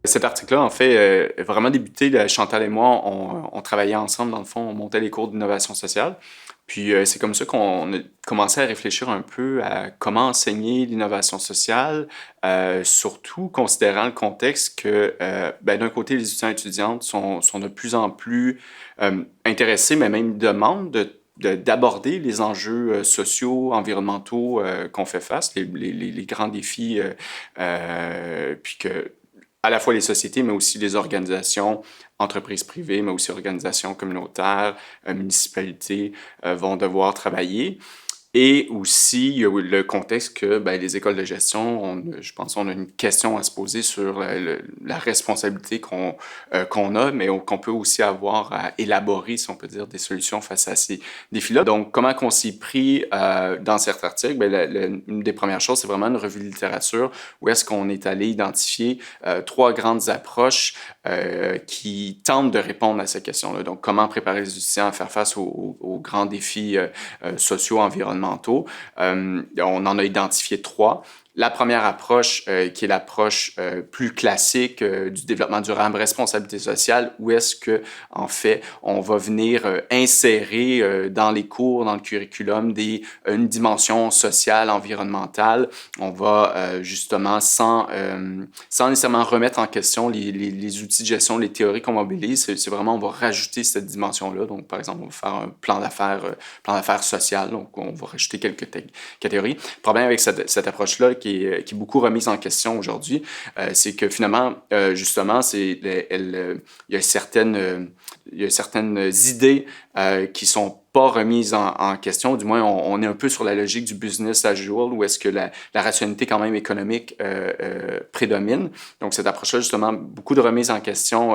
Cet article-là, en fait, vraiment débuté, Chantal et moi, on travaillait ensemble, dans le fond, on montait les cours d'innovation sociale. Puis c'est comme ça qu'on a commencé à réfléchir un peu à comment enseigner l'innovation sociale, surtout considérant le contexte que, d'un côté, les étudiants et étudiantes sont de plus en plus intéressés, mais même demandent d'aborder les enjeux sociaux, environnementaux qu'on fait face, les grands défis, puis que à la fois les sociétés, mais aussi les organisations, entreprises privées, mais aussi organisations communautaires, municipalités vont devoir travailler. Et aussi, il y a le contexte que les écoles de gestion, je pense qu'on a une question à se poser sur la responsabilité qu'on a, mais qu'on peut aussi avoir à élaborer, si on peut dire, des solutions face à ces défis-là. Donc, comment qu'on s'y pris dans cet article? Une des premières choses, c'est vraiment une revue de littérature où est-ce qu'on est allé identifier trois grandes approches qui tentent de répondre à ces questions-là. Donc, comment préparer les étudiants à faire face aux grands défis sociaux, environnementaux. On en a identifié trois. La première approche, qui est l'approche plus classique du développement durable, responsabilité sociale, où est-ce que, en fait, on va venir insérer dans les cours, dans le curriculum, une dimension sociale, environnementale. On va justement, sans nécessairement remettre en question les outils de gestion, les théories qu'on mobilise, c'est vraiment, on va rajouter cette dimension-là. Donc, par exemple, on va faire un plan d'affaires social, donc on va rajouter quelques catégories. Le problème avec cette approche-là, qui est beaucoup remise en question aujourd'hui, c'est que finalement, justement, il y a certaines idées qui sont pas remises en question. Du moins, on est un peu sur la logique du business as usual, où est-ce que la rationalité quand même économique prédomine. Donc, cette approche-là, justement, beaucoup de remises en question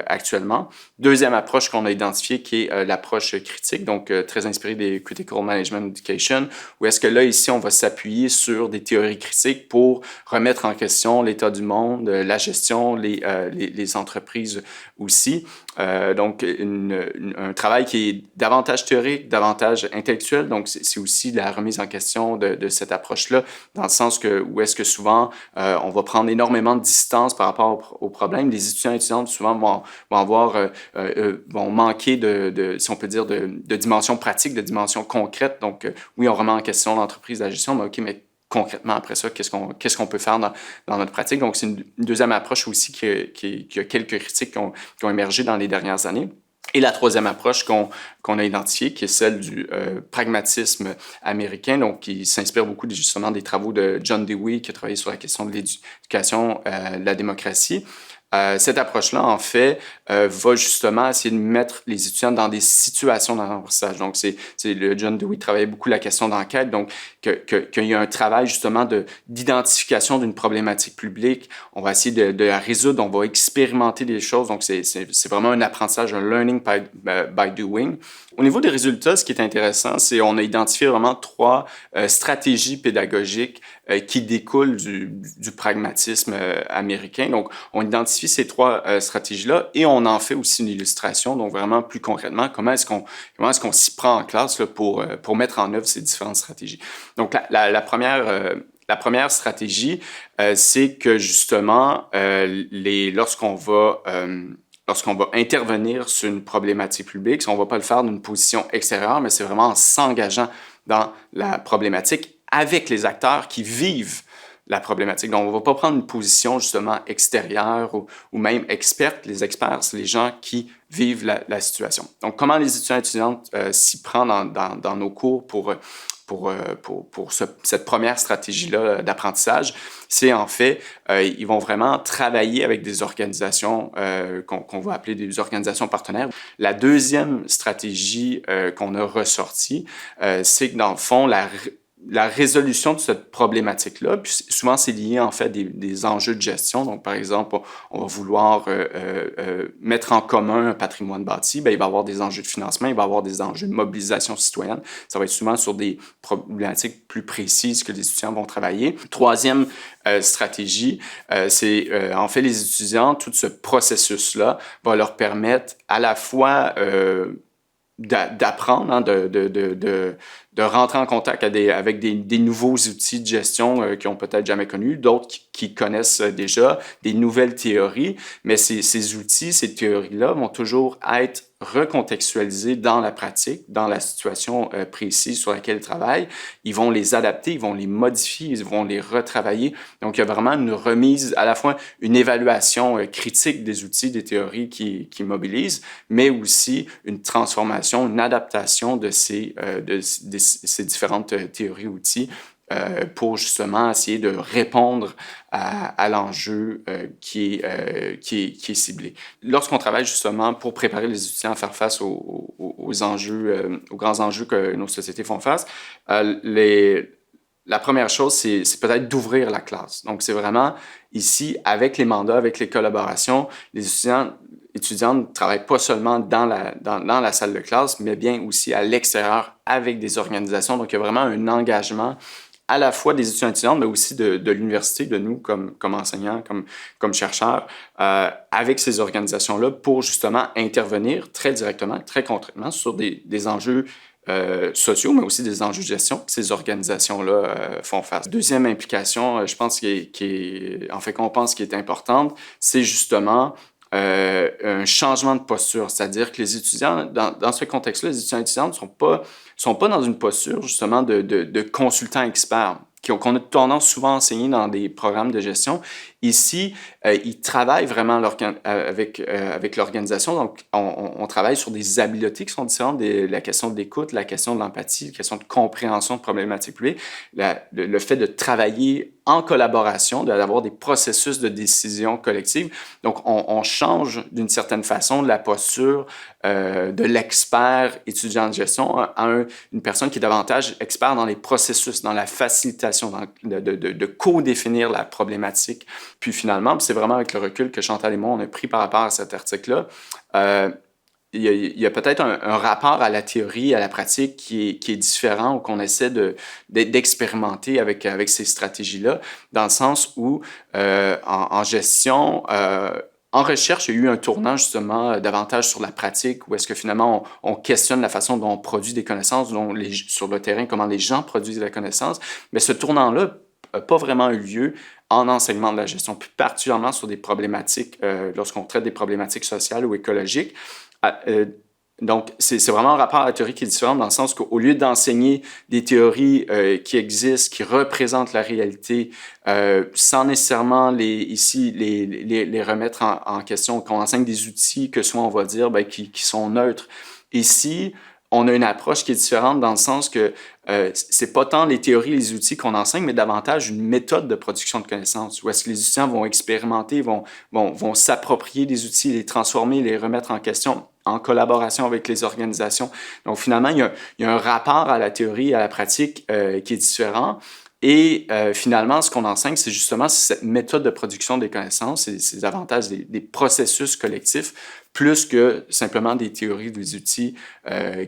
actuellement. Deuxième approche qu'on a identifiée, qui est l'approche critique, donc très inspirée des Critical Management Education, où est-ce que là, ici, on va s'appuyer sur des théories critiques pour remettre en question l'état du monde, la gestion, les entreprises aussi. Donc, un travail qui est davantage théorique, davantage intellectuel. Donc, c'est aussi la remise en question de cette approche-là, dans le sens où est-ce que souvent, on va prendre énormément de distance par rapport au problème. Les étudiants et étudiantes, souvent, vont manquer si on peut dire, de dimension pratique, de dimension concrète. Donc, oui, on remet en question l'entreprise, la gestion, mais OK, mais concrètement, après ça, qu'est-ce qu'on peut faire dans notre pratique? Donc, c'est une deuxième approche aussi qui a quelques critiques qui ont émergé dans les dernières années. Et la troisième approche qu'on a identifiée, qui est celle du pragmatisme américain, donc qui s'inspire beaucoup justement des travaux de John Dewey, qui a travaillé sur la question de l'éducation, de la démocratie. Cette approche-là, en fait, va justement essayer de mettre les étudiants dans des situations d'apprentissage. Donc, c'est le John Dewey travaillait beaucoup la question d'enquête, donc qu'il y a un travail justement d'identification d'une problématique publique. On va essayer de la résoudre, on va expérimenter des choses. Donc, c'est vraiment un apprentissage, un learning by doing. Au niveau des résultats, ce qui est intéressant, c'est on a identifié vraiment trois stratégies pédagogiques qui découlent du pragmatisme américain. Donc, on identifie ces trois stratégies-là et on en fait aussi une illustration. Donc, vraiment plus concrètement, comment est-ce qu'on s'y prend en classe là, pour mettre en œuvre ces différentes stratégies. Donc, la première stratégie, c'est que justement, lorsqu'on va intervenir sur une problématique publique, on ne va pas le faire d'une position extérieure, mais c'est vraiment en s'engageant dans la problématique avec les acteurs qui vivent la problématique. Donc, on ne va pas prendre une position justement extérieure ou même experte. Les experts, c'est les gens qui vivent la situation. Donc, comment les étudiants et étudiantes s'y prennent dans nos cours pour cette première stratégie-là d'apprentissage, c'est en fait, ils vont vraiment travailler avec des organisations qu'on va appeler des organisations partenaires. La deuxième stratégie qu'on a ressortie, c'est que dans le fond, la résolution de cette problématique-là, puis souvent c'est lié en fait des enjeux de gestion. Donc, par exemple, on va vouloir mettre en commun un patrimoine bâti, il va y avoir des enjeux de financement, il va y avoir des enjeux de mobilisation citoyenne. Ça va être souvent sur des problématiques plus précises que les étudiants vont travailler. Troisième stratégie, c'est en fait les étudiants, tout ce processus-là va leur permettre à la fois d'apprendre, hein, de rentrer en contact avec des nouveaux outils de gestion qu'ils ont peut-être jamais connus, d'autres qui connaissent déjà, des nouvelles théories, mais ces outils, ces théories-là vont toujours être recontextualisés dans la pratique, dans la situation précise sur laquelle ils travaillent. Ils vont les adapter, ils vont les modifier, ils vont les retravailler. Donc, il y a vraiment une remise, à la fois une évaluation critique des outils, des théories qui mobilisent, mais aussi une transformation, une adaptation de ces différentes théories, outils, pour justement essayer de répondre à l'enjeu qui est ciblé. Lorsqu'on travaille justement pour préparer les étudiants à faire face aux enjeux, aux grands enjeux que nos sociétés font face, la première chose, c'est peut-être d'ouvrir la classe. Donc, c'est vraiment ici, avec les mandats, avec les collaborations, les étudiants ne travaillent pas seulement dans la salle de classe, mais bien aussi à l'extérieur avec des organisations. Donc, il y a vraiment un engagement à la fois des étudiants, mais aussi de l'université, de nous comme enseignants, comme chercheurs, avec ces organisations-là pour justement intervenir très directement, très concrètement sur des enjeux sociaux, mais aussi des enjeux de gestion que ces organisations-là font face. Deuxième implication, je pense, en fait, qu'on pense qui est importante, c'est justement un changement de posture. C'est-à-dire que les étudiants, dans ce contexte-là, les étudiants et étudiantes ne sont pas dans une posture justement de consultants experts qu'on a tendance souvent à enseigner dans des programmes de gestion. Ici, ils travaillent vraiment avec l'organisation. Donc, on travaille sur des habiletés qui sont différentes, la question de l'écoute, la question de l'empathie, la question de compréhension de problématiques publiques, le fait de travailler en collaboration, d'avoir des processus de décision collective. Donc, on change d'une certaine façon la posture de l'expert étudiant de gestion à une personne qui est davantage expert dans les processus, dans la facilitation, de co-définir la problématique. Puis finalement, c'est vraiment avec le recul que Chantal et moi, on a pris par rapport à cet article-là, il y a peut-être un rapport à la théorie, à la pratique qui est différent ou qu'on essaie d'expérimenter avec ces stratégies-là, dans le sens où en gestion, en recherche, il y a eu un tournant justement davantage sur la pratique, où est-ce que finalement on questionne la façon dont on produit des connaissances, sur le terrain, comment les gens produisent la connaissance. Mais ce tournant-là n'a pas vraiment eu lieu en enseignement de la gestion, plus particulièrement sur des problématiques, lorsqu'on traite des problématiques sociales ou écologiques. Donc, c'est vraiment un rapport à la théorie qui est différent dans le sens qu'au lieu d'enseigner des théories qui existent, qui représentent la réalité, sans nécessairement les remettre en question, qu'on enseigne des outils que soit on va dire qui sont neutres. Ici, on a une approche qui est différente dans le sens que c'est pas tant les théories, les outils qu'on enseigne, mais davantage une méthode de production de connaissances, où est-ce que les étudiants vont expérimenter, vont s'approprier des outils, les transformer, les remettre en question en collaboration avec les organisations. Donc finalement, il y a un rapport à la théorie, à la pratique qui est différent. Et finalement, ce qu'on enseigne, c'est justement cette méthode de production des connaissances, ces avantages des processus collectifs, plus que simplement des théories, des outils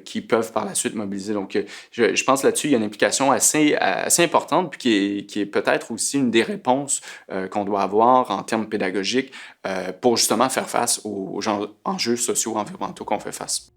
qui peuvent par la suite mobiliser. Donc, je pense là-dessus, il y a une implication assez importante, puis qui est peut-être aussi une des réponses qu'on doit avoir en termes pédagogiques pour justement faire face aux enjeux sociaux, environnementaux qu'on fait face.